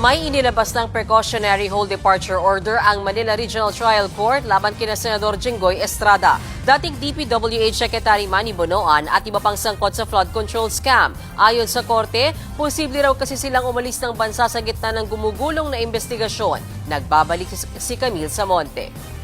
May inilabas ng precautionary hold departure order ang Manila Regional Trial Court laban kina Senador Jinggoy Estrada, dating DPWH Secretary Manny Bonoan at iba pang sangkot sa flood control scam. Ayon sa korte, posible raw kasi silang umalis ng bansa sa gitna ng gumugulong na investigasyon. Nagbabalik si Camille Samonte.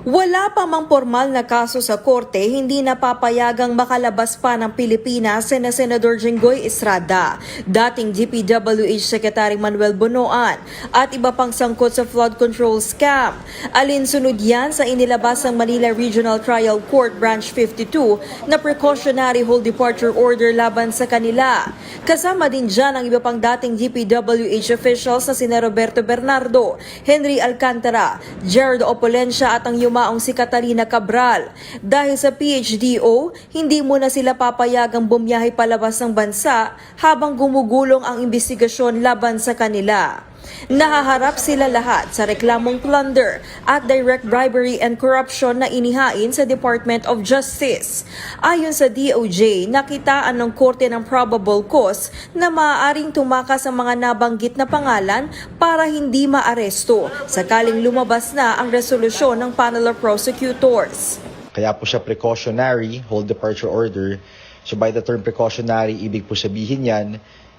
Wala pa mang formal na kaso sa korte, hindi napapayagang makalabas pa ng Pilipinas sina Senador Jinggoy Estrada, dating DPWH Secretary Manuel Bonoan at iba pang sangkot sa flood control scam. Alinsunod yan sa inilabas ng Manila Regional Trial Court Branch 52 na precautionary hold departure order laban sa kanila. Kasama din dyan ang iba pang dating DPWH officials na sina Roberto Bernardo, Henry Alcantara, Gerardo Opolencia at ang yumaong si Catalina Cabral. Dahil sa PHDO, hindi muna sila papayagang bumiyahe palabas ng bansa habang gumugulong ang investigasyon laban sa kanila. Nahaharap sila lahat sa reklamong plunder at direct bribery and corruption na inihain sa Department of Justice. Ayon sa DOJ, nakitaan ng korte ng probable cause na maaaring tumakas sa mga nabanggit na pangalan para hindi maaresto sakaling lumabas na ang resolusyon ng panel of prosecutors. Kaya po siya precautionary hold departure order. So by the term precautionary, ibig po sabihin yan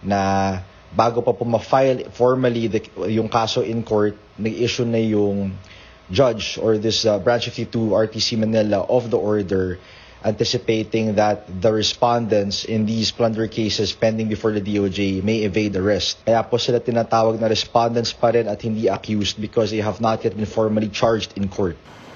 na bago pa po ma-file formally yung kaso in court, nag-issue na yung judge or this Branch 52 RTC Manila of the order anticipating that the respondents in these plunder cases pending before the DOJ may evade arrest. Kaya po sila tinatawag na respondents pa rin at hindi accused because they have not yet been formally charged in court.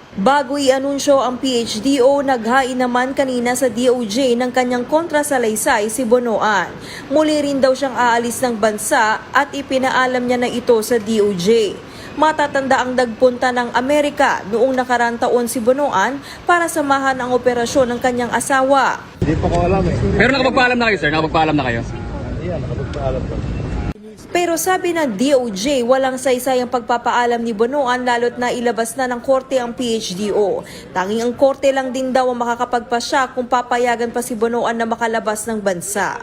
Bago i-anunsyo ang PHDO, naghain naman kanina sa DOJ ng kanyang kontrasalaysay si Bonoan. Muli rin daw siyang aalis ng bansa at ipinaalam niya na ito sa DOJ. Matatanda ang nagpunta ng Amerika noong nakaraang taon si Bonoan para samahan ang operasyon ng kanyang asawa. Hindi pa ko alam eh. Pero nakapagpaalam na kayo, sir? Nakapagpaalam na kayo? Yan, nakapagpaalam pa. Pero sabi ng DOJ, walang saysay ang pagpapaalam ni Bonoan lalo't na ilabas na ng korte ang PHDO. Tanging ang korte lang din daw ang makakapagpasya kung papayagan pa si Bonoan na makalabas ng bansa.